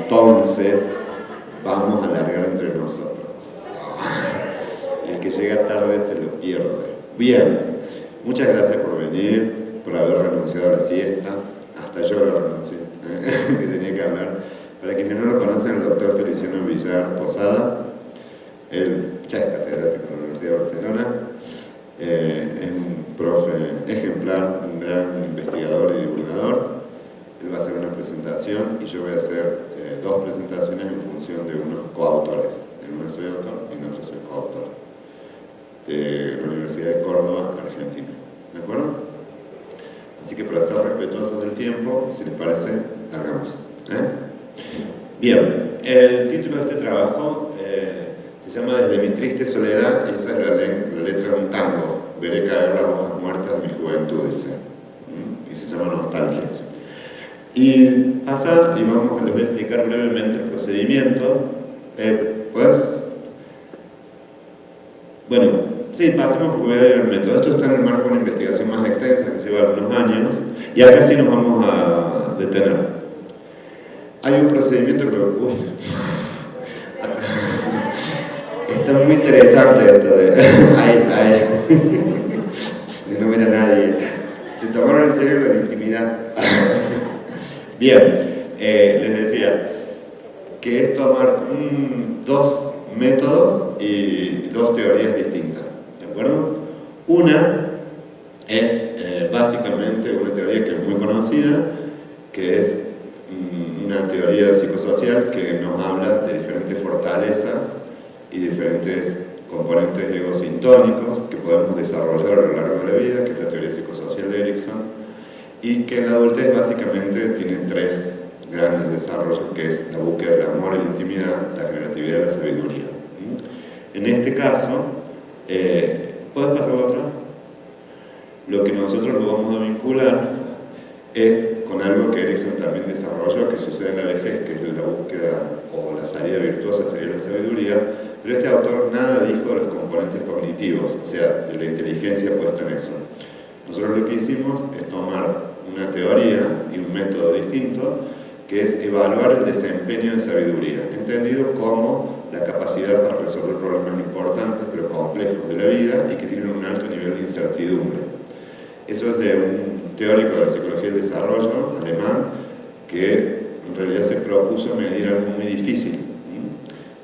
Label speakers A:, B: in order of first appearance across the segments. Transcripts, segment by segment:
A: Entonces, vamos a alargar entre nosotros. El que llega tarde se lo pierde. Bien, muchas gracias por venir, por haber renunciado a la siesta. Hasta yo lo renuncié, que tenía que hablar. Para quienes no lo conocen, el doctor Feliciano Villar Posada, él ya es catedrático de la Universidad de Barcelona, es un profe ejemplar, un gran investigador y divulgador. Él va a hacer una presentación y yo voy a hacer dos presentaciones en función de unos coautores. En una soy autor y en otra soy coautor, de la Universidad de Córdoba, Argentina. ¿De acuerdo? Así que para ser respetuosos del tiempo, si les parece, hagamos. Bien, el título de este trabajo se llama Desde mi triste soledad, y esa es la letra de un tango. Veré caer las hojas muertas de mi juventud, dice. Y se llama Nostalgia. Y pasa, y les voy a explicar brevemente el procedimiento. ¿Puedes? Bueno, sí, pasemos porque voy a leer el método. Esto está en el marco de una investigación más extensa que lleva algunos años, y acá sí nos vamos a detener. Hay un procedimiento que... está muy interesante esto de... de no ver a nadie. Se tomaron en serio la intimidad. Bien, les decía que es tomar dos métodos y dos teorías distintas, ¿de acuerdo? Una es básicamente una teoría que es muy conocida, que es una teoría psicosocial que nos habla de diferentes fortalezas y diferentes componentes egosintónicos que podemos desarrollar a lo largo de la vida, que es la teoría psicosocial de Erikson, y que en la adultez básicamente tiene tres grandes desarrollos, que es la búsqueda del amor y la intimidad, la generatividad y la sabiduría. En este caso, ¿puedes pasar a otra? Lo que nosotros lo vamos a vincular es con algo que Erikson también desarrolló, que sucede en la vejez, que es la búsqueda o la salida virtuosa sería la sabiduría, pero este autor nada dijo de los componentes cognitivos, o sea, de la inteligencia puesta en eso. Nosotros lo que hicimos es tomar una teoría y un método distinto, que es evaluar el desempeño de sabiduría, entendido como la capacidad para resolver problemas importantes pero complejos de la vida y que tienen un alto nivel de incertidumbre. Eso es de un teórico de la psicología del desarrollo alemán que en realidad se propuso medir algo muy difícil.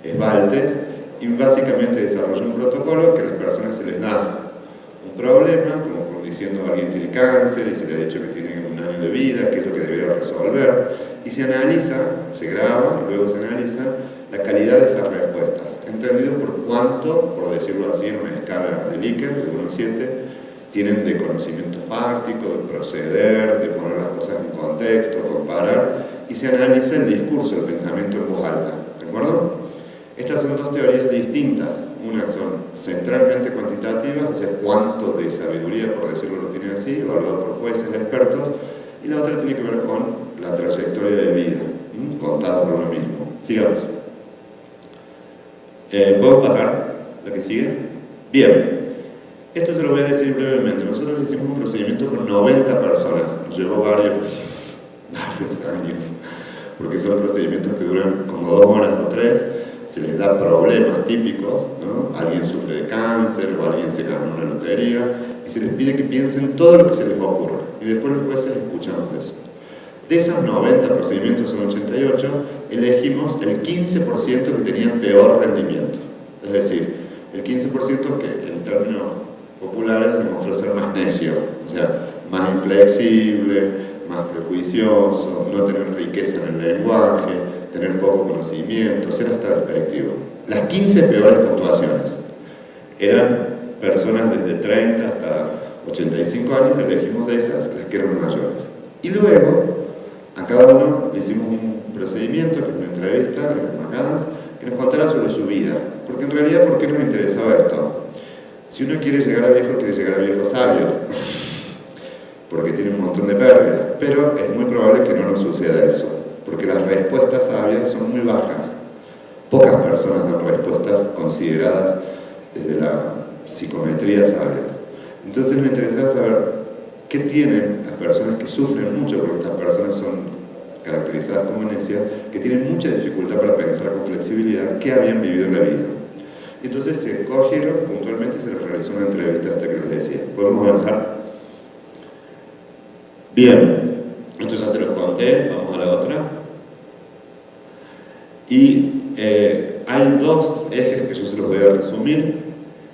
A: Es Baltes, y básicamente desarrolló un protocolo que a las personas se les da un problema, como por diciendo alguien tiene cáncer y se le ha dicho que tiene un año de vida, qué es lo que debería resolver, y se analiza, se graba, y luego se analiza la calidad de esas respuestas, entendido por cuánto, por decirlo así, en una escala de Likert, de 1 a 7, tienen de conocimiento fáctico, de proceder, de poner las cosas en contexto, comparar, y se analiza el discurso, el pensamiento en voz alta, ¿de acuerdo? Estas son dos teorías distintas. Una son centralmente cuantitativas, o sea, cuánto de sabiduría, por decirlo lo tienen así, evaluado por jueces expertos, y la otra tiene que ver con la trayectoria de vida, contada por uno mismo. Sigamos. ¿Podemos pasar? ¿La que sigue? Bien. Esto se lo voy a decir brevemente. Nosotros hicimos un procedimiento con 90 personas. Nos llevó varios años, porque son procedimientos que duran como 2 horas o 3. Se les da problemas típicos, ¿no? Alguien sufre de cáncer o alguien se gana una lotería, y se les pide que piensen todo lo que se les ocurra. Y después los jueces escuchamos eso. De esos 90 procedimientos, son 88, elegimos el 15% que tenían peor rendimiento. Es decir, el 15% que en términos populares demostró ser más necio, o sea, más inflexible, más prejuicioso, no tener riqueza en el lenguaje, tener poco conocimiento, ser hasta despectivo. Las 15 peores puntuaciones eran personas desde 30 hasta 85 años, elegimos de esas las que eran mayores. Y luego, a cada uno le hicimos un procedimiento, que es una entrevista, que nos contara sobre su vida. Porque en realidad, ¿por qué nos interesaba esto? Si uno quiere llegar a viejo sabio, porque tiene un montón de pérdidas. pero es muy probable que no nos suceda eso, porque las respuestas sabias son muy bajas. Pocas personas dan respuestas consideradas desde la psicometría sabias. Entonces me interesaba saber qué tienen las personas que sufren mucho, porque estas personas son caracterizadas como necias, que tienen mucha dificultad para pensar con flexibilidad, qué habían vivido en la vida. Entonces se cogieron puntualmente y se les realizó una entrevista hasta que les decía. ¿Podemos avanzar? Bien, esto ya se los conté, vamos a la otra. Y hay dos ejes que yo se los voy a resumir.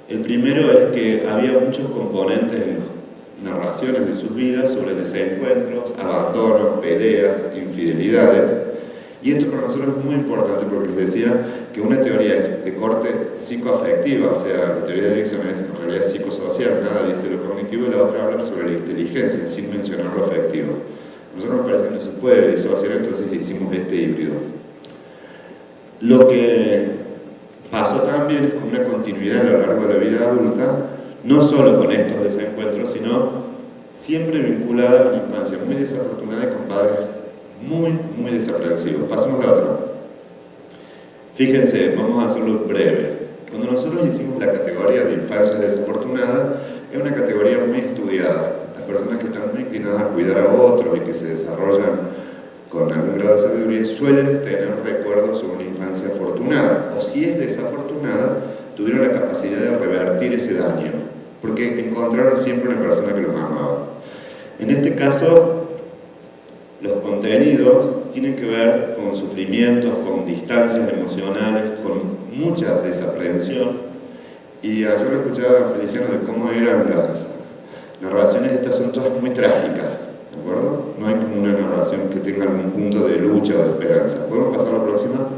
A: El primero es que había muchos componentes en las narraciones de sus vidas sobre desencuentros, abandonos, peleas, infidelidades. Y esto para nosotros es muy importante porque les decía que una teoría es de corte psicoafectiva, o sea, la teoría de Erikson es en realidad psicosocial, nada dice lo cognitivo, y la otra habla sobre la inteligencia, sin mencionar lo afectivo. A nosotros nos parece que no se puede disociar, entonces hicimos este híbrido. Lo que pasó también es con una continuidad a lo largo de la vida adulta, no solo con estos desencuentros, sino siempre vinculada a una infancia muy desafortunada y con padres muy desaprensivos. Pasemos a la otra. Fíjense, vamos a hacerlo breve. Cuando nosotros hicimos la categoría de infancia desafortunada, es una categoría muy estudiada. Las personas que están muy inclinadas a cuidar a otros y que se desarrollan con algún grado de sabiduría suelen tener recuerdos sobre una infancia afortunada, o si es desafortunada, tuvieron la capacidad de revertir ese daño, porque encontraron siempre una persona que los amaba. En este caso, los contenidos tienen que ver con sufrimientos, con distancias emocionales, con mucha desaprensión. Y ayer lo escuchaba a Feliciano de cómo eran las narraciones, estas son todas muy trágicas, ¿de acuerdo? No hay como una narración que tenga algún punto de lucha o de esperanza. ¿Podemos pasar a la próxima?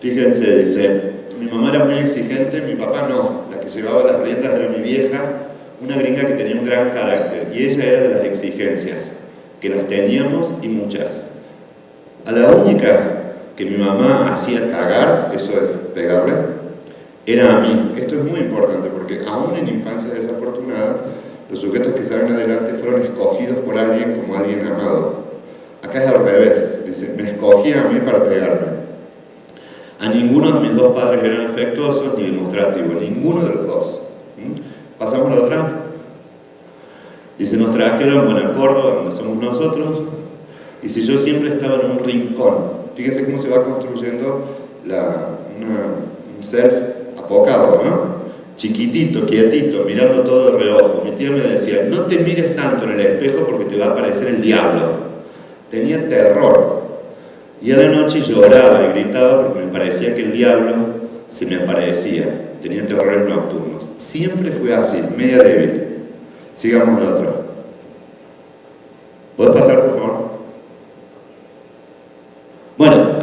A: Fíjense, dice, mi mamá era muy exigente, mi papá no. La que llevaba las riendas era mi vieja, una gringa que tenía un gran carácter, y ella era de las exigencias, que las teníamos y muchas. A la única que mi mamá hacía cagar, eso es pegarle, era a mí. Esto es muy importante porque aún en infancias desafortunadas, los sujetos que salen adelante fueron escogidos por alguien como alguien amado. Acá es al revés, dice, me escogía a mí para pegarme. A ninguno de mis dos padres eran afectuosos ni demostrativos, ninguno de los dos. ¿Pasamos a la otra? Dice, nos trajeron a Córdoba, donde somos nosotros, y si yo siempre estaba en un rincón. Fíjense cómo se va construyendo un self apocado, ¿no? Chiquitito, quietito, mirando todo de reojo. Mi tía me decía, no te mires tanto en el espejo porque te va a aparecer el diablo. Tenía terror. Y a la noche lloraba y gritaba porque me parecía que el diablo se me aparecía. Tenía terrores nocturnos. Siempre fue así, media débil. Sigamos la otra. ¿Puedes pasar, por favor? Bueno,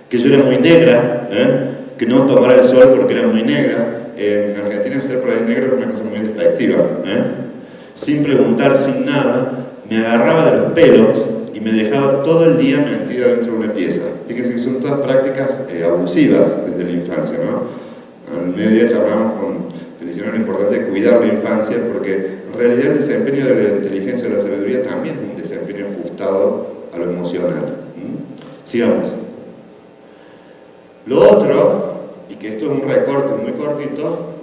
A: que yo era muy negra, que no tomara el sol porque era muy negra. En Argentina ser por ahí negro era una cosa muy despectiva. Sin preguntar, sin nada, me agarraba de los pelos y me dejaba todo el día metida dentro de una pieza. Fíjense que son todas prácticas abusivas desde la infancia, ¿no? Al mediodía charlábamos con Feliciano lo importante de cuidar la infancia, porque en realidad el desempeño de la inteligencia o la sabiduría también es un desempeño ajustado a lo emocional. Sigamos. Lo otro, y que esto es un recorte muy cortito,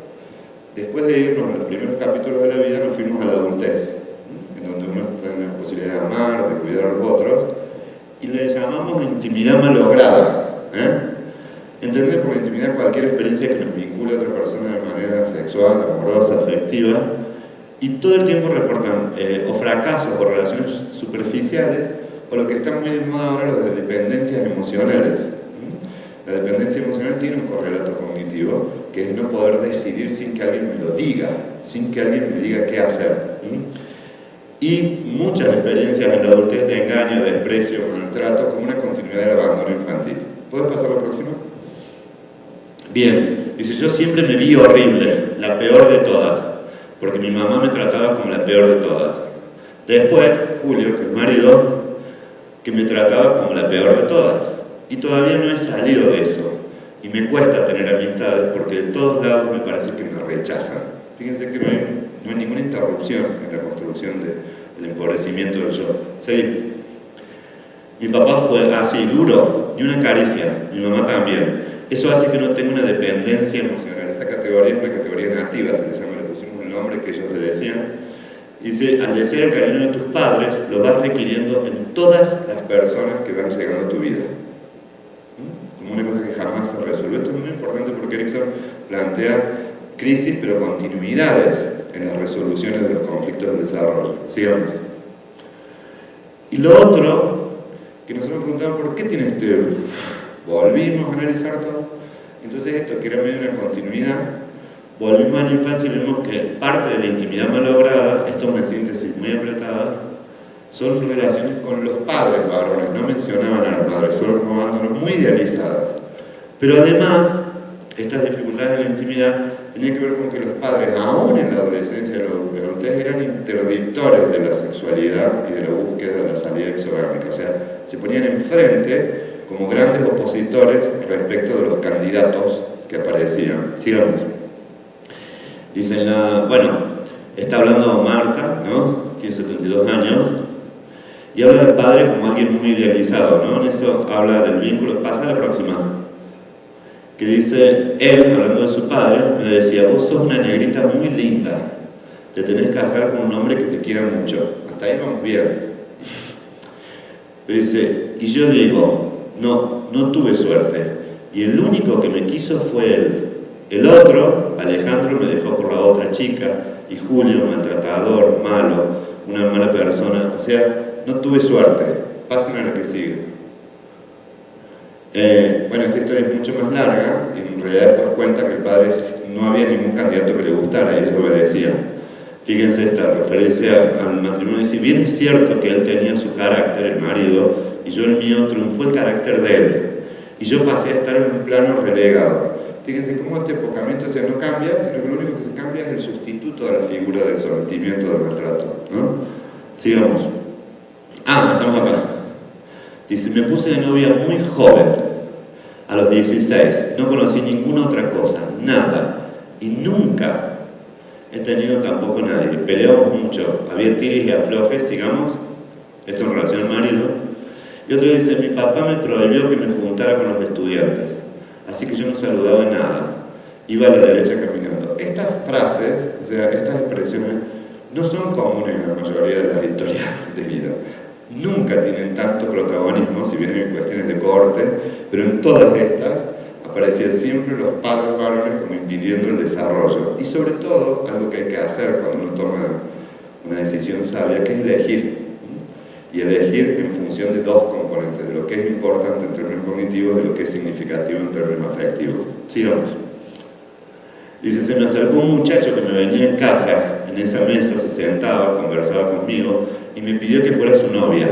A: después de irnos a los primeros capítulos de la vida nos fuimos a la adultez, en donde uno tiene la posibilidad de amar, de cuidar a los otros, y le llamamos intimidad malograda. Entender por la intimidad cualquier experiencia que nos vincule a otra persona de manera sexual, amorosa, afectiva, y todo el tiempo reportan o fracasos o relaciones superficiales, o lo que está muy de moda ahora, lo de dependencias emocionales. La dependencia emocional tiene un correlato cognitivo, que es no poder decidir sin que alguien me lo diga, sin que alguien me diga qué hacer. Y muchas experiencias en la adultez de engaño, desprecio, maltrato, como una continuidad del abandono infantil. ¿Puedes pasar a la próxima? Bien, dice, yo siempre me vi horrible, la peor de todas, porque mi mamá me trataba como la peor de todas. Después, Julio, que es marido, que me trataba como la peor de todas. Y todavía no he salido de eso. Y me cuesta tener amistades porque de todos lados me parece que me rechazan. Fíjense que no hay ninguna interrupción en la construcción
B: el empobrecimiento del yo. Sí. Mi papá fue así, duro, ni una caricia, mi mamá también. Eso hace que no tenga una dependencia emocional. Esa categoría es una categoría nativa, se le llama, le pusimos el nombre que ellos le decían. Dice, al desear el cariño de tus padres, lo vas requiriendo en todas las personas que van llegando a tu vida. Como una cosa que jamás se resuelve. Esto es muy importante porque Erikson plantea crisis, pero continuidades en las resoluciones de los conflictos del desarrollo. Sigamos. Y lo otro, que nosotros nos preguntaban, ¿por qué tiene este? Volvimos a analizar todo. Entonces esto, que era medio una continuidad, volvimos a la infancia y vemos que parte de la intimidad malograda, esto es una síntesis muy apretada, son relaciones con los padres varones, no mencionaban a las madres, solo tomándonos muy idealizadas. Pero además, estas dificultades de la intimidad tenían que ver con que los padres, aún en la adolescencia y la adultez, eran interdictores de la sexualidad y de la búsqueda de la salida exogámica. O sea, se ponían enfrente como grandes opositores respecto de los candidatos que aparecían. Sigamos. Dicen, bueno, está hablando Marta, ¿no? Tiene 72 años, y habla del padre como alguien muy idealizado, ¿no? En eso habla del vínculo. Pasa a la próxima. Que dice, él, hablando de su padre, me decía, vos sos una negrita muy linda, te tenés que casar con un hombre que te quiera mucho. Hasta ahí vamos bien. Pero dice, y yo digo, no tuve suerte, y el único que me quiso fue él. El otro, Alejandro, me dejó por la otra chica, y Julio, maltratador, malo, una mala persona. O sea, no tuve suerte. Pasen a la que sigue. Bueno, esta historia es mucho más larga, y en realidad después cuenta que el padre no había ningún candidato que le gustara, y eso obedecía. Fíjense esta referencia al matrimonio. Si bien es cierto que él tenía su carácter, el marido, y yo el mío, triunfó el carácter de él. Y yo pasé a estar en un plano relegado. Fíjense cómo este enfocamiento no cambia, sino que lo único que se cambia es el sustituto de la figura del sometimiento, del maltrato, ¿no? Sigamos. Estamos acá. Dice, me puse de novia muy joven, a los 16. No conocí ninguna otra cosa, nada. Y nunca he tenido tampoco nadie. Peleamos mucho, había tires y aflojes, sigamos. Esto en relación al marido. Y otro dice, mi papá me prohibió que me juntara con los estudiantes. Así que yo no saludaba nada. Iba a la derecha caminando. Estas frases, o sea, estas expresiones, no son comunes en la mayoría de las historias de vida. Nunca tienen tanto protagonismo, si bien hay cuestiones de corte, pero en todas estas aparecían siempre los padres varones como impidiendo el desarrollo. Y sobre todo, algo que hay que hacer cuando uno toma una decisión sabia, que es elegir. Y elegir en función de dos componentes, de lo que es importante en términos cognitivos y de lo que es significativo en términos afectivos. Sigamos. Dice, se me acercó un muchacho que me venía en casa, en esa mesa, se sentaba, conversaba conmigo y me pidió que fuera su novia.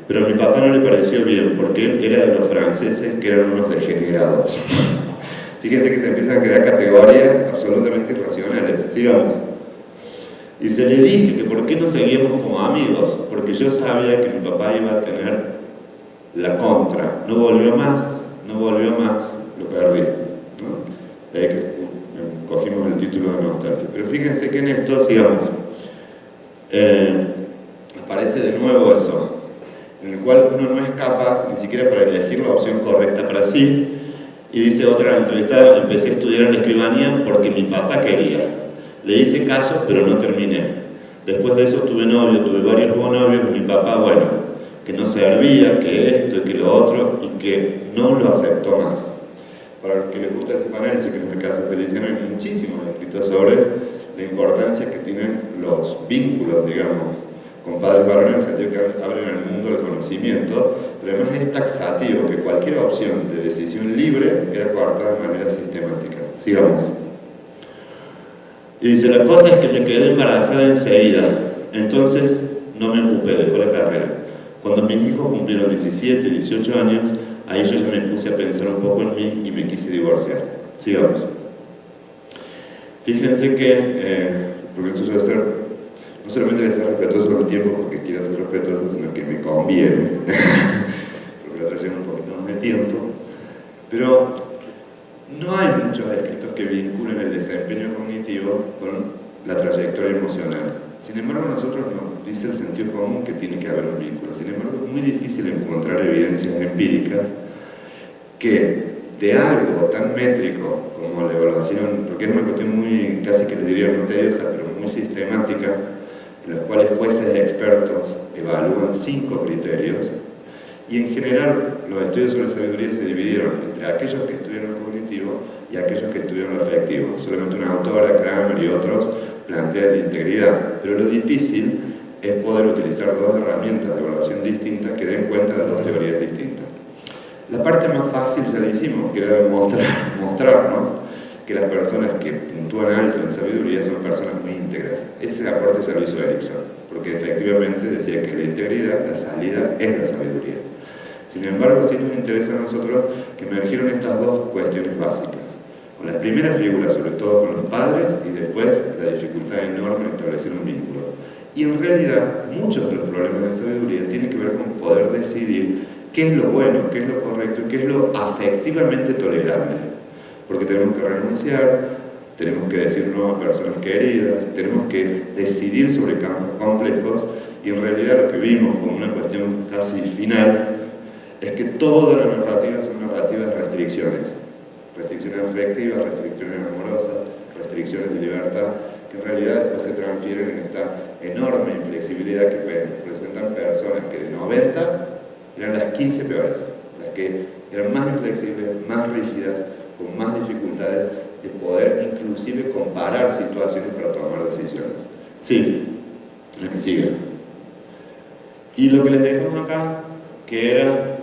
B: Pero a mi papá no le pareció bien, porque él era de los franceses que eran unos degenerados. Fíjense que se empiezan a crear categorías absolutamente irracionales. Sigamos. Y se le dije que por qué no seguíamos como amigos, porque yo sabía que mi papá iba a tener la contra. No volvió más, lo perdí, ¿no? De ahí que cogimos el título de nostalgia. Pero fíjense que en esto, sigamos, aparece de nuevo eso, en el cual uno no es capaz ni siquiera para elegir la opción correcta para sí. Y dice otra entrevistada, empecé a estudiar en la escribanía porque mi papá quería. Le hice caso, pero no terminé. Después de eso tuve novio, tuve varios novios, y mi papá, bueno, que no servía, que esto y que lo otro, y que no lo aceptó más. Para los que les gusta el psicoanálisis, que en el caso de Feliciano hay muchísimos escritos sobre la importancia que tienen los vínculos, digamos, con padres varones, en el sentido que abren al mundo el conocimiento, pero además es taxativo, que cualquier opción de decisión libre era coartada de manera sistemática. Sigamos. Y dice, la cosa es que me quedé embarazada enseguida, entonces no me ocupé, dejó la carrera. Cuando mis hijos cumplieron 17 y 18 años, ahí yo ya me puse a pensar un poco en mí y me quise divorciar. Sigamos. Fíjense que, porque esto yo no solamente voy a ser respetuoso con el tiempo porque quiero ser respetuoso, sino que me conviene, porque la otra lleva un poquito más de tiempo, pero no hay muchos escritos que vinculen el desempeño cognitivo con la trayectoria emocional. Sin embargo, nosotros nos dice el sentido común que tiene que haber un vínculo. Sin embargo, es muy difícil encontrar evidencias empíricas que de algo tan métrico como la evaluación, porque es una cuestión muy, casi que le diría no tediosa, pero muy sistemática, en los cuales jueces expertos evalúan 5 criterios, y en general los estudios sobre sabiduría se dividieron entre aquellos que estudian lo cognitivo y aquellos que estudian lo afectivo. Solamente una autora, Kramer y otros, plantean la integridad, pero lo difícil es poder utilizar 2 herramientas de evaluación distintas que den cuenta de 2 teorías distintas. La parte más fácil ya la hicimos, que era mostrarnos que las personas que puntúan alto en sabiduría son personas muy íntegras. Ese aporte ya lo hizo Erickson, porque efectivamente decía que la integridad, la salida, es la sabiduría. Sin embargo, sí nos interesa a nosotros que emergieron estas 2 cuestiones básicas. Con la primera figura, sobre todo con los padres, y después la dificultad enorme en establecer un vínculo. Y en realidad, muchos de los problemas de sabiduría tienen que ver con poder decidir qué es lo bueno, qué es lo correcto y qué es lo afectivamente tolerable. Porque tenemos que renunciar, tenemos que decir no a personas queridas, tenemos que decidir sobre campos complejos, y en realidad lo que vimos como una cuestión casi final es que toda la narrativa son narrativas de restricciones. Restricciones afectivas, restricciones amorosas, restricciones de libertad, que en realidad después se transfieren en esta enorme inflexibilidad que presentan personas que de 90 eran las 15 peores, las que eran más inflexibles, más rígidas, con más dificultades de poder inclusive comparar situaciones para tomar decisiones. Sí, la que sigue. Y lo que les dejamos acá, que era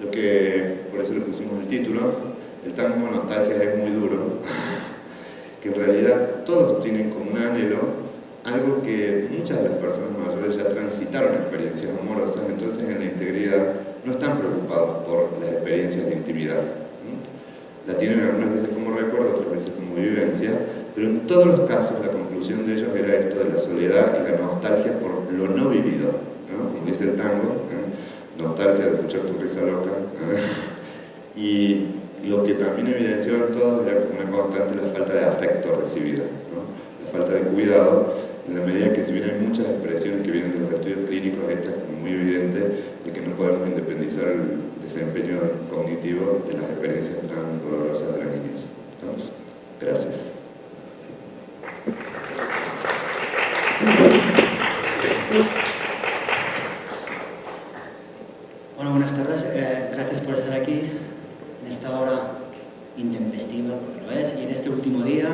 B: lo que, por eso le pusimos el título, el tango nostalgia es muy duro, que en realidad todos tienen como un anhelo, algo que muchas de las personas mayores ya transitaron experiencias amorosas, entonces en la integridad no están preocupados por las experiencias de intimidad. La tienen algunas veces como recuerdo, otras veces como vivencia, pero en todos los casos la conclusión de ellos era esto de la soledad y la nostalgia por lo no vivido, ¿no? Como dice el tango, nostalgia de escuchar tu risa loca, y lo que también evidenciaban todos era como una constante la falta de afecto recibido, ¿no? La falta de cuidado, en la medida que si bien hay muchas expresiones que vienen de los estudios clínicos, esta es muy evidente de que no podemos independizar el desempeño cognitivo de las experiencias tan dolorosas de la niñez. ¿Estamos? Gracias.
C: Bueno, buenas tardes. Gracias por estar aquí en esta hora intempestiva, porque lo es, y en este último día.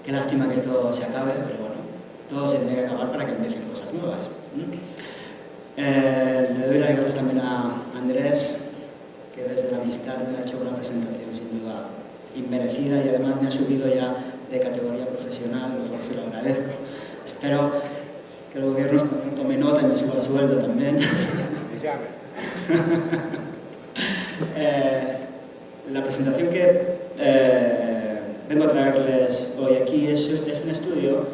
C: Qué lástima que esto se acabe, pero bueno, todo se tiene que acabar para que empiecen cosas nuevas. Le doy las gracias también a Andrés, que desde la amistad me ha hecho una presentación sin duda inmerecida y además me ha subido ya de categoría profesional, lo cual se lo agradezco. Espero que el gobierno tome nota y me suba el sueldo también.
D: Me llame.
C: La presentación que vengo a traerles hoy aquí es un estudio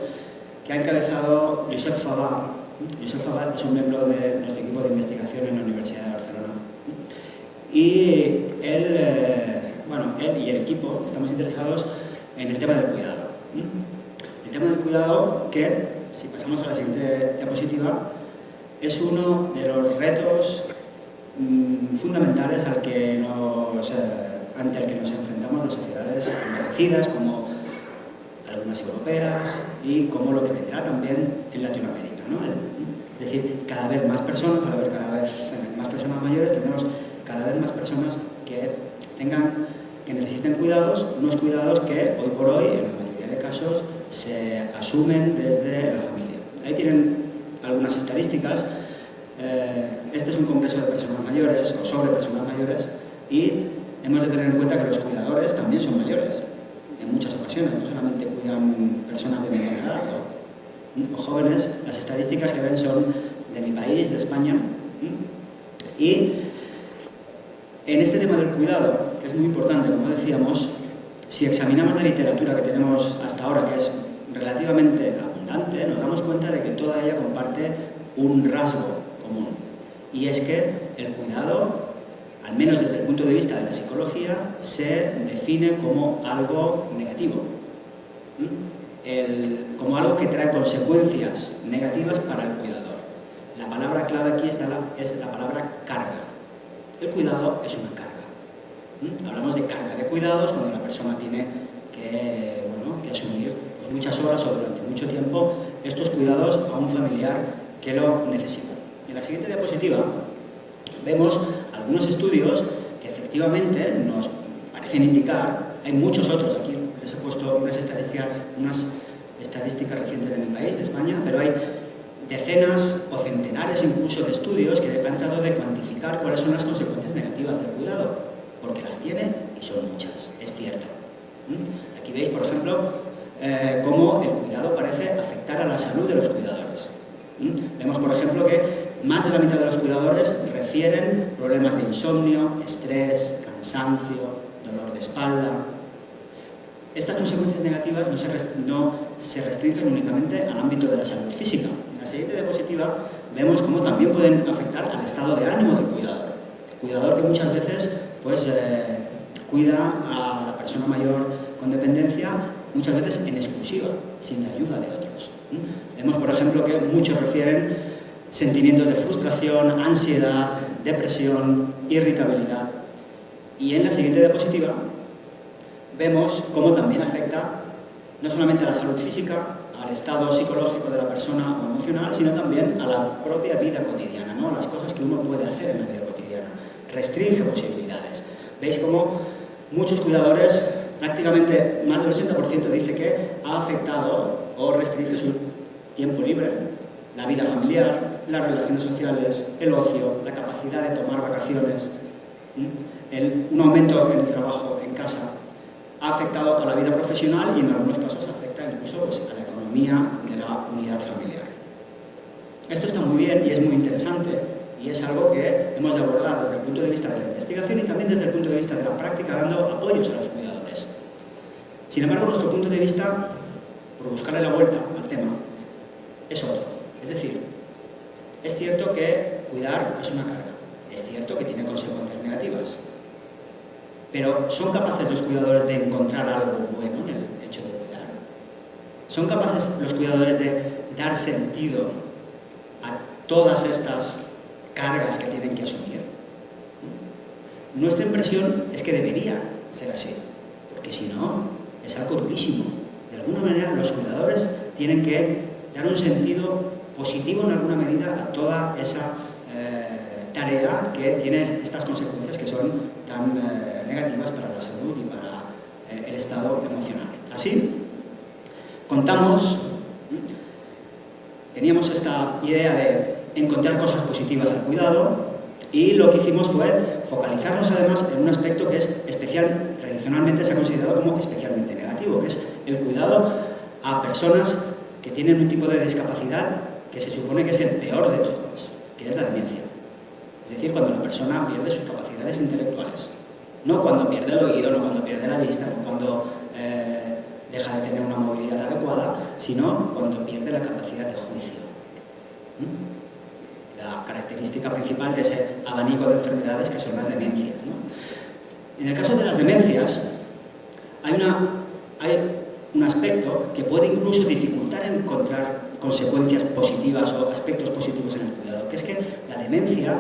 C: que ha encabezado Josep Favà. Josep Favà es un miembro de nuestro equipo de investigación en la Universidad de Barcelona. Y él y el equipo estamos interesados en el tema del cuidado. El tema del cuidado que, si pasamos a la siguiente diapositiva, es uno de los retos fundamentales ante el que nos enfrentamos las sociedades envejecidas, como algunas europeas y como lo que vendrá también en Latinoamérica, ¿no? Es decir, cada vez más personas, al haber cada vez más personas mayores, tenemos cada vez más personas que necesiten cuidados, unos cuidados que hoy por hoy, en la mayoría de casos, se asumen desde la familia. Ahí tienen algunas estadísticas. Este es un congreso de personas mayores o sobre personas mayores y hemos de tener en cuenta que los cuidadores también son mayores en muchas ocasiones, no solamente cuidan personas de mediana edad o jóvenes. Las estadísticas que ven son de mi país, de España, y en este tema del cuidado, que es muy importante, como decíamos, si examinamos la literatura que tenemos hasta ahora, que es relativamente abundante, nos damos cuenta de que toda ella comparte un rasgo común, y es que el cuidado, al menos desde el punto de vista de la psicología, se define como algo negativo. como algo que trae consecuencias negativas para el cuidador. La palabra clave aquí es la palabra carga. El cuidado es una carga. Hablamos de carga de cuidados cuando la persona tiene que asumir pues, muchas horas o durante mucho tiempo estos cuidados a un familiar que lo necesita. En la siguiente diapositiva vemos algunos estudios que efectivamente nos parecen indicar, hay muchos otros, aquí les he puesto unas estadísticas recientes de mi país, de España, pero hay decenas o centenares incluso de estudios que han tratado de cuantificar cuáles son las consecuencias negativas del cuidado, porque las tiene y son muchas, es cierto. Aquí veis, por ejemplo, cómo el cuidado parece afectar a la salud de los cuidadores. Vemos, por ejemplo, que más de la mitad de los cuidadores refieren problemas de insomnio, estrés, cansancio, dolor de espalda. Estas consecuencias negativas no se restringen únicamente al ámbito de la salud física. En la siguiente diapositiva vemos cómo también pueden afectar al estado de ánimo del cuidador. El cuidador que muchas veces pues, cuida a la persona mayor con dependencia, muchas veces en exclusiva, sin la ayuda de otros. Vemos, por ejemplo, que muchos refieren sentimientos de frustración, ansiedad, depresión, irritabilidad. Y en la siguiente diapositiva vemos cómo también afecta no solamente a la salud física, al estado psicológico de la persona o emocional, sino también a la propia vida cotidiana, ¿no? A las cosas que uno puede hacer en la vida cotidiana. Restringe posibilidades. Veis cómo muchos cuidadores, prácticamente más del 80% dice que ha afectado o restringe su tiempo libre, la vida familiar, las relaciones sociales, el ocio, la capacidad de tomar vacaciones, un aumento en el trabajo en casa. Ha afectado a la vida profesional y en algunos casos afecta incluso pues, a la economía de la unidad familiar. Esto está muy bien y es muy interesante y es algo que hemos de abordar desde el punto de vista de la investigación y también desde el punto de vista de la práctica, dando apoyos a los cuidadores. Sin embargo, nuestro punto de vista, por buscarle la vuelta al tema, es otro. Es decir, es cierto que cuidar es una carga, es cierto que tiene consecuencias negativas, pero ¿son capaces los cuidadores de encontrar algo bueno en el hecho de cuidar? ¿Son capaces los cuidadores de dar sentido a todas estas cargas que tienen que asumir? Nuestra impresión es que debería ser así, porque si no, es algo durísimo. De alguna manera, los cuidadores tienen que dar un sentido positivo en alguna medida a toda esa tarea que tiene estas consecuencias que son tan negativas para la salud y para el estado emocional. Así, teníamos esta idea de encontrar cosas positivas al cuidado y lo que hicimos fue focalizarnos además en un aspecto que es tradicionalmente se ha considerado como especialmente negativo, que es el cuidado a personas que tienen un tipo de discapacidad que se supone que es el peor de todos, que es la demencia. Es decir, cuando la persona pierde sus capacidades intelectuales. No cuando pierde el oído, no cuando pierde la vista, no cuando deja de tener una movilidad adecuada, sino cuando pierde la capacidad de juicio. La característica principal de ese abanico de enfermedades que son las demencias, ¿no? En el caso de las demencias, hay un aspecto que puede incluso dificultar encontrar consecuencias positivas o aspectos positivos en el cuidado, que es que la demencia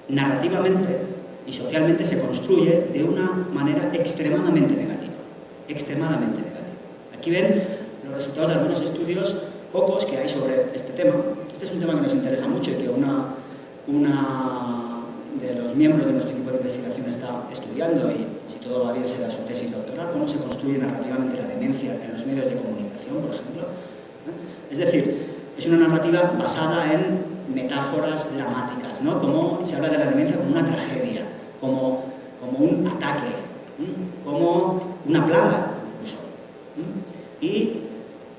C: narrativamente y socialmente se construye de una manera extremadamente negativa. Extremadamente negativa. Aquí ven los resultados de algunos estudios, pocos que hay sobre este tema. Este es un tema que nos interesa mucho y que una de los miembros de nuestro equipo de investigación está estudiando y si todo va bien será su tesis doctoral, cómo se construye narrativamente la demencia en los medios de comunicación, por ejemplo. Es decir, es una narrativa basada en metáforas dramáticas, ¿no? Como se habla de la demencia como una tragedia, como un ataque, como una plaga, incluso. Y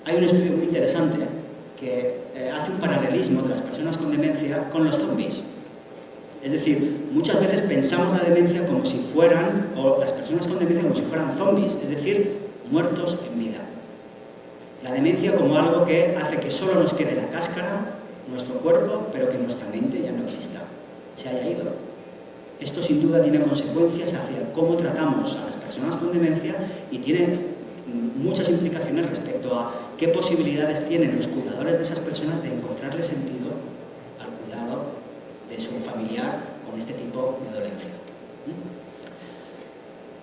C: hay un estudio muy interesante que hace un paralelismo de las personas con demencia con los zombies. Es decir, muchas veces pensamos la demencia como si fueran, o las personas con demencia como si fueran zombies, es decir, muertos en vida. La demencia como algo que hace que solo nos quede la cáscara, nuestro cuerpo, pero que nuestra mente ya no exista, se haya ido. Esto sin duda tiene consecuencias hacia cómo tratamos a las personas con demencia y tiene muchas implicaciones respecto a qué posibilidades tienen los cuidadores de esas personas de encontrarle sentido al cuidado de su familiar con este tipo de dolencia.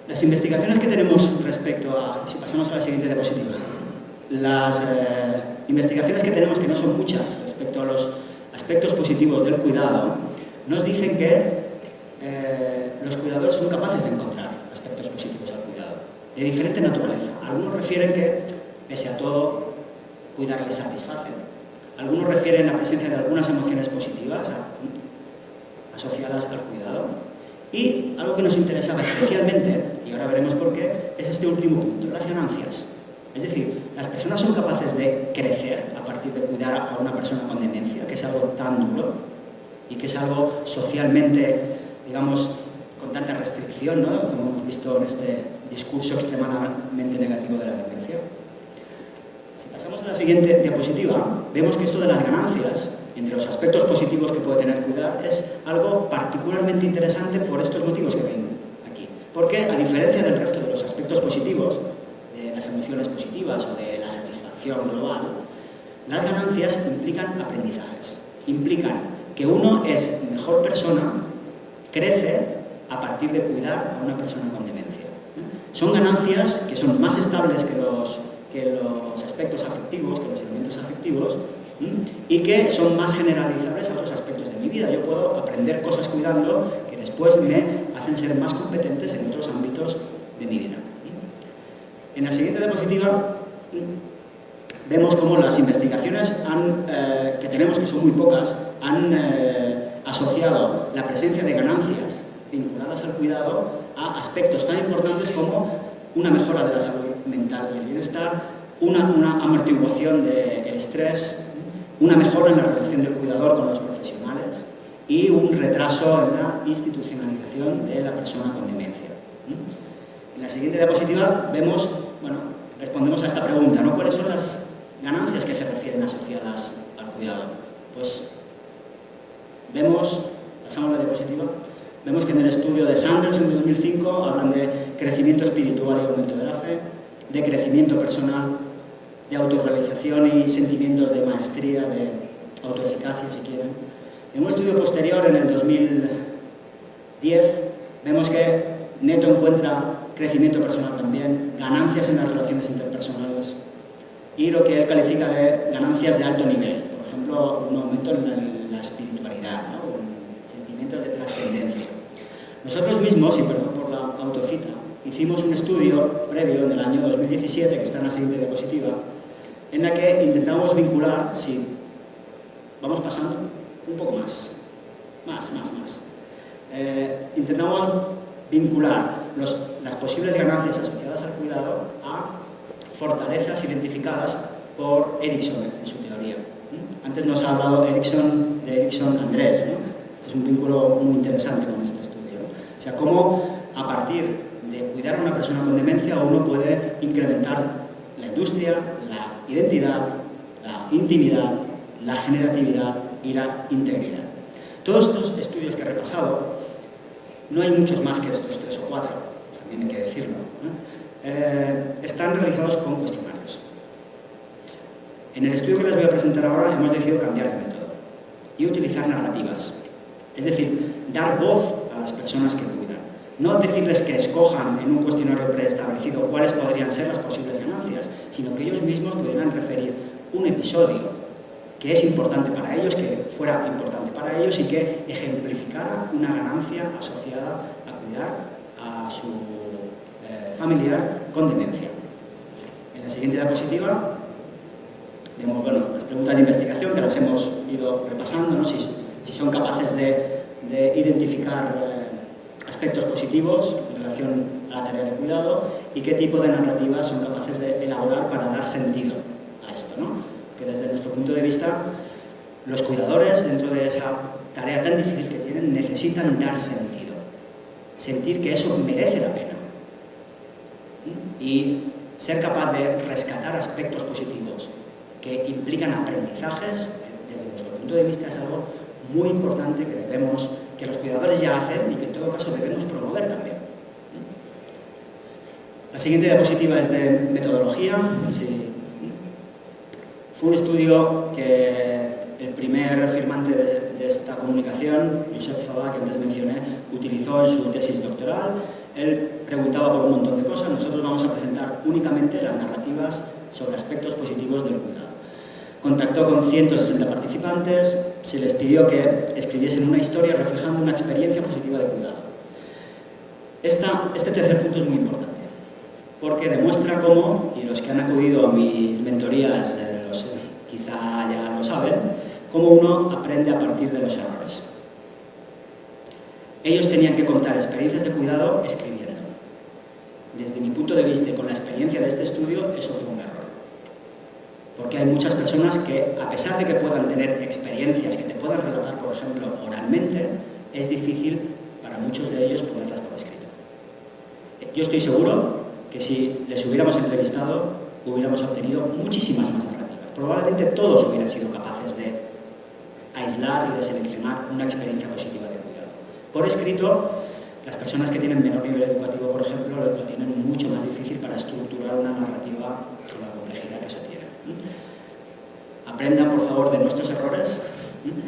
C: Las investigaciones que tenemos respecto a, si pasamos a la siguiente diapositiva, las investigaciones que tenemos, que no son muchas, respecto a los aspectos positivos del cuidado, nos dicen que los cuidadores son capaces de encontrar aspectos positivos al cuidado, de diferente naturaleza. Algunos refieren que, pese a todo, cuidar les satisface. Algunos refieren la presencia de algunas emociones positivas asociadas al cuidado. Y algo que nos interesaba especialmente, y ahora veremos por qué, es este último punto, las ganancias. Es decir, las personas son capaces de crecer a partir de cuidar a una persona con demencia, que es algo tan duro y que es algo socialmente, digamos, con tanta restricción, ¿no?, como hemos visto en este discurso extremadamente negativo de la demencia. Si pasamos a la siguiente diapositiva, vemos que esto de las ganancias, entre los aspectos positivos que puede tener cuidar, es algo particularmente interesante por estos motivos que ven aquí. Porque, a diferencia del resto de los aspectos positivos, de las emociones positivas o de la satisfacción global, las ganancias implican aprendizajes. Implican que uno es mejor persona, crece a partir de cuidar a una persona con demencia. Son ganancias que son más estables que los aspectos afectivos, que los elementos afectivos, y que son más generalizables a otros aspectos de mi vida. Yo puedo aprender cosas cuidando que después me hacen ser más competentes en otros ámbitos de mi vida. En la siguiente diapositiva vemos cómo las investigaciones que tenemos, que son muy pocas, han asociado la presencia de ganancias vinculadas al cuidado a aspectos tan importantes como una mejora de la salud mental y el bienestar, una amortiguación del estrés, una mejora en la relación del cuidador con los profesionales y un retraso en la institucionalización de la persona con demencia. En la siguiente diapositiva vemos, respondemos a esta pregunta, ¿no? ¿Cuáles son las ganancias que se refieren asociadas al cuidado? Pues pasamos a la diapositiva, vemos que en el estudio de Sanders en 2005 hablan de crecimiento espiritual y aumento de la fe, de crecimiento personal, de autorrealización y sentimientos de maestría, de autoeficacia, si quieren. En un estudio posterior, en el 2010, vemos que Neto encuentra crecimiento personal también, ganancias en las relaciones interpersonales y lo que él califica de ganancias de alto nivel. Por ejemplo, un aumento en la espiritualidad, ¿no?, sentimientos de trascendencia. Nosotros mismos, y perdón por la autocita, hicimos un estudio previo en el año 2017, que está en la siguiente diapositiva, en la que intentamos vincular, si vamos pasando un poco más, intentamos vincular las posibles ganancias asociadas al cuidado a fortalezas identificadas por Erikson en su teoría. Antes nos ha hablado de Erikson Andrés, ¿no? Este es un vínculo muy interesante con este estudio, ¿no? O sea, cómo a partir de cuidar a una persona con demencia uno puede incrementar la industria, la identidad, la intimidad, la generatividad y la integridad. Todos estos estudios que he repasado, no hay muchos más que estos 3 o 4, también hay que decirlo, ¿no? Están realizados con cuestionarios. En el estudio que les voy a presentar ahora hemos decidido cambiar de método y utilizar narrativas, es decir, dar voz a las personas que cuidan. No decirles que escojan en un cuestionario preestablecido cuáles podrían ser las posibles ganancias, sino que ellos mismos pudieran referir un episodio que es importante para ellos, que fuera importante para ellos y que ejemplificara una ganancia asociada a cuidar a su familiar con demencia. En la siguiente diapositiva vemos las preguntas de investigación que las hemos ido repasando, ¿no? Si son capaces de identificar aspectos positivos en relación a la tarea de cuidado y qué tipo de narrativas son capaces de elaborar para dar sentido a esto, ¿no? Que desde nuestro punto de vista, los cuidadores, dentro de esa tarea tan difícil que tienen, necesitan dar sentido. Sentir que eso merece la pena. Y ser capaz de rescatar aspectos positivos que implican aprendizajes, desde nuestro punto de vista, es algo muy importante que los cuidadores ya hacen y que en todo caso debemos promover también. La siguiente diapositiva es de metodología. Sí. Fue un estudio que el primer firmante de esta comunicación, Josep Favà, que antes mencioné, utilizó en su tesis doctoral. Él preguntaba por un montón de cosas. Nosotros vamos a presentar únicamente las narrativas sobre aspectos positivos del cuidado. Contactó con 160 participantes, se les pidió que escribiesen una historia reflejando una experiencia positiva de cuidado. Este tercer punto es muy importante, porque demuestra cómo, y los que han acudido a mis mentorías quizá ya lo saben, cómo uno aprende a partir de los errores. Ellos tenían que contar experiencias de cuidado escribiendo. Desde mi punto de vista y con la experiencia de este estudio, eso fue un error. Porque hay muchas personas que, a pesar de que puedan tener experiencias que te puedan relatar, por ejemplo, oralmente, es difícil para muchos de ellos ponerlas por escrito. Yo estoy seguro que si les hubiéramos entrevistado, hubiéramos obtenido muchísimas más narrativas. Probablemente todos hubieran sido capaces de aislar y de seleccionar una experiencia positiva de cuidado. Por escrito, las personas que tienen menor nivel educativo, por ejemplo, lo tienen mucho más difícil para estructurar una narrativa con la complejidad que eso tiene. Aprendan, por favor, de nuestros errores.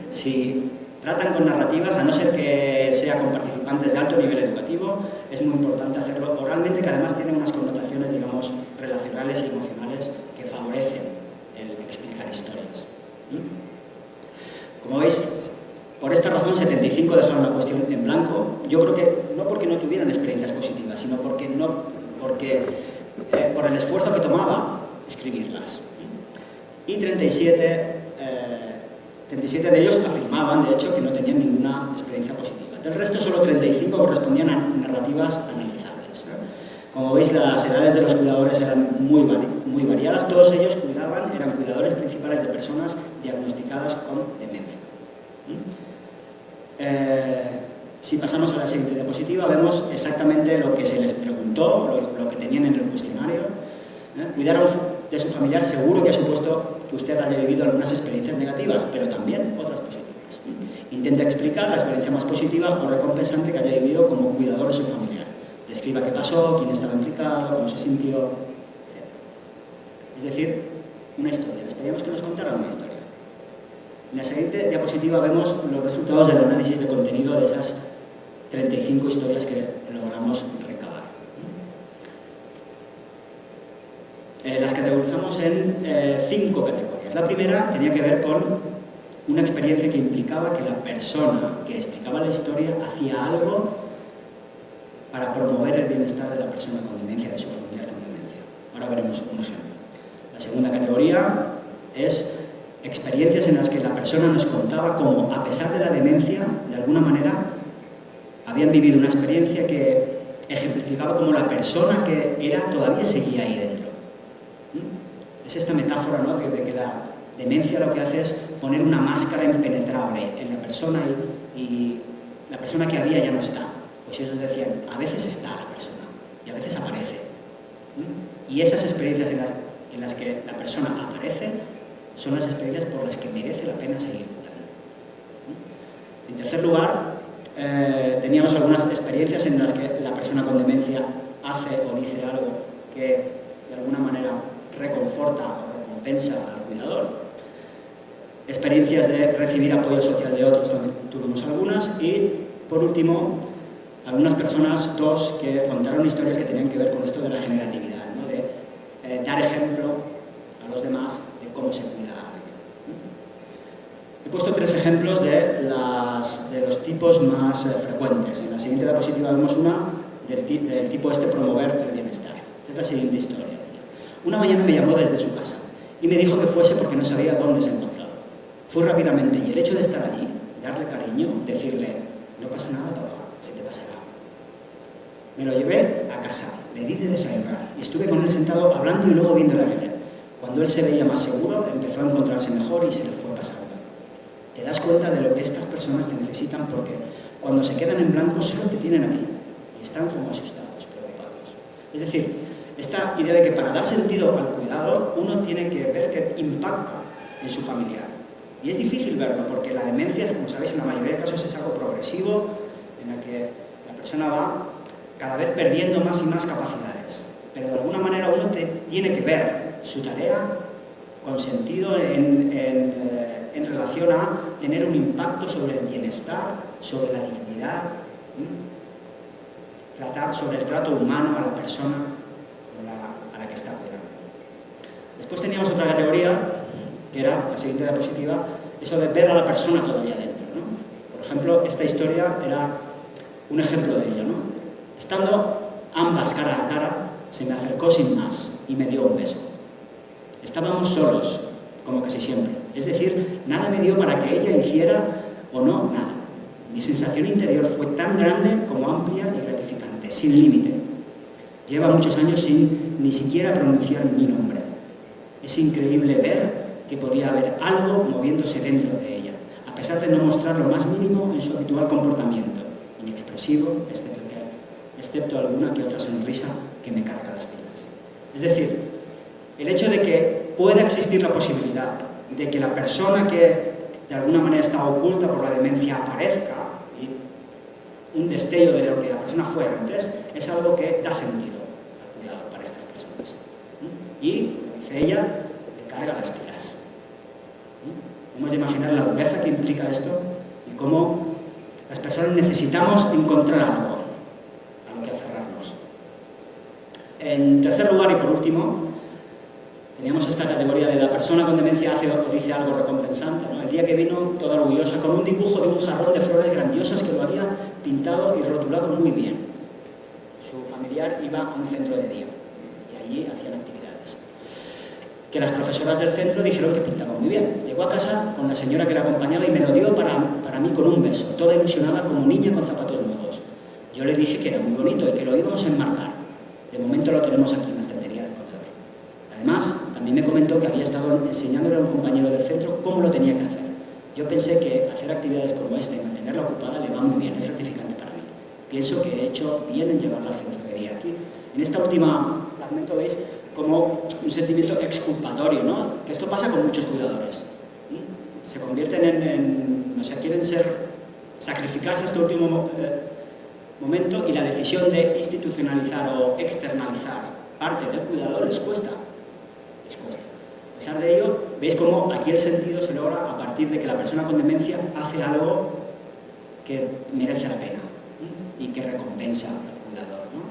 C: Si tratan con narrativas, a no ser que sea con participantes de alto nivel educativo, es muy importante hacerlo oralmente, que además tiene unas connotaciones, digamos, relacionales y emocionales que favorecen el explicar historias. Como veis, por esta razón 75 dejaron la cuestión en blanco. Yo creo que no porque no tuvieran experiencias positivas, sino porque por el esfuerzo que tomaba escribirlas. Y 37 de ellos afirmaban, de hecho, que no tenían ninguna experiencia positiva. Del resto, solo 35 correspondían a narrativas analizables. Como veis, las edades de los cuidadores eran muy variadas. Todos ellos eran cuidadores principales de personas diagnosticadas con demencia. Si pasamos a la siguiente diapositiva, vemos exactamente lo que se les preguntó, lo que tenían en el cuestionario. Cuidar de su familiar seguro que ha supuesto que usted haya vivido algunas experiencias negativas, pero también otras positivas. Intenta explicar la experiencia más positiva o recompensante que haya vivido como cuidador de su familiar. Describa qué pasó, quién estaba implicado, cómo se sintió, etc. Es decir, una historia. Les pedíamos que nos contaran una historia. En la siguiente diapositiva vemos los resultados del análisis de contenido de esas 35 historias que logramos recabar. Las categorizamos en 5 categorías. La primera tenía que ver con una experiencia que implicaba que la persona que explicaba la historia hacía algo para promover el bienestar de la persona con demencia, de su familiar con demencia. Ahora veremos un ejemplo. La segunda categoría es experiencias en las que la persona nos contaba cómo, a pesar de la demencia, de alguna manera, habían vivido una experiencia que ejemplificaba cómo la persona que era todavía seguía ahí dentro. Es esta metáfora, ¿no?, de que la demencia lo que hace es poner una máscara impenetrable en la persona y la persona que había ya no está. Pues ellos decían, a veces está la persona y a veces aparece. Y esas experiencias en las que la persona aparece son las experiencias por las que merece la pena seguir curando. En tercer lugar, teníamos algunas experiencias en las que la persona con demencia hace o dice algo que de alguna manera reconforta o recompensa al cuidador. Experiencias de recibir apoyo social de otros, también tuvimos algunas. Y, por último, algunas personas, 2, que contaron historias que tenían que ver con esto de la generatividad, ¿no?, de dar ejemplo a los demás de cómo se cuida a alguien. He puesto 3 ejemplos de los tipos más frecuentes. En la siguiente diapositiva vemos una del tipo promover el bienestar. Es la siguiente historia. Una mañana me llamó desde su casa y me dijo que fuese porque no sabía dónde se encontraba. Fui rápidamente y el hecho de estar allí, darle cariño, decirle, no pasa nada, papá, se te pasará. Me lo llevé a casa, le di de desayunar y estuve con él sentado hablando y luego viendo la tele. Cuando él se veía más seguro, empezó a encontrarse mejor y se le fue pasando. Te das cuenta de lo que estas personas te necesitan porque cuando se quedan en blanco solo te tienen a ti y están como asustados, preocupados. Es decir, esta idea de que para dar sentido al cuidado uno tiene que ver que impacta en su familiar. Y es difícil verlo porque la demencia, como sabéis, en la mayoría de casos es algo progresivo en el que la persona va cada vez perdiendo más y más capacidades. pero de alguna manera uno tiene que ver su tarea con sentido en relación a tener un impacto sobre el bienestar, sobre la dignidad, tratar sobre el trato humano a la persona a la que está cuidando. Después teníamos otra categoría, que era la siguiente diapositiva, eso de ver a la persona todavía dentro, ¿no? Por ejemplo, esta historia era un ejemplo de ello, ¿no? Estando ambas cara a cara, se me acercó sin más y me dio un beso. Estábamos solos, como casi siempre. Es decir, nada me dio para que ella hiciera o no nada. Mi sensación interior fue tan grande como amplia y gratificante, sin límite. Lleva muchos años sin ni siquiera pronunciar mi nombre. Es increíble ver que podía haber algo moviéndose dentro de ella, a pesar de no mostrar lo más mínimo en su habitual comportamiento, inexpresivo, excepto alguna que otra sonrisa que me carga las pilas. Es decir, el hecho de que pueda existir la posibilidad de que la persona que de alguna manera está oculta por la demencia aparezca, y un destello de lo que la persona fue antes, es algo que da sentido al cuidado para estas personas. Y, como dice ella, le carga las pilas. Vamos a imaginar la dureza que implica esto y cómo las personas necesitamos encontrar algo a lo que aferrarnos. En tercer lugar y por último, teníamos esta categoría de la persona con demencia hace o dice algo recompensante, ¿no? El día que vino toda orgullosa con un dibujo de un jarrón de flores grandiosas que lo había pintado y rotulado muy bien. Su familiar iba a un centro de día y allí hacían actividades. Que las profesoras del centro dijeron que pintaba muy bien. Llegó a casa con la señora que la acompañaba y me lo dio para mí con un beso, toda ilusionada como niña con zapatos nuevos. Yo le dije que era muy bonito y que lo íbamos a enmarcar. De momento lo tenemos aquí en la estantería del comedor. Además, también me comentó que había estado enseñándole a un compañero del centro cómo lo tenía que hacer. Yo pensé que hacer actividades como esta y mantenerla ocupada le va muy bien, es gratificante para mí. Pienso que he hecho bien en llevarla al centro de día. Aquí, en esta última fragmento, veis como un sentimiento exculpatorio, ¿no? Que esto pasa con muchos cuidadores. Se convierten no sé, quieren sacrificarse hasta el último momento y la decisión de institucionalizar o externalizar parte del cuidado les cuesta. A pesar de ello, veis cómo aquí el sentido se logra a partir de que la persona con demencia hace algo que merece la pena y que recompensa al cuidador, ¿no?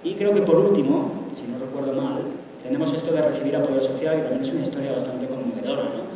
C: Y creo que por último, si no recuerdo mal, tenemos esto de recibir apoyo social, que también es una historia bastante conmovedora, ¿no?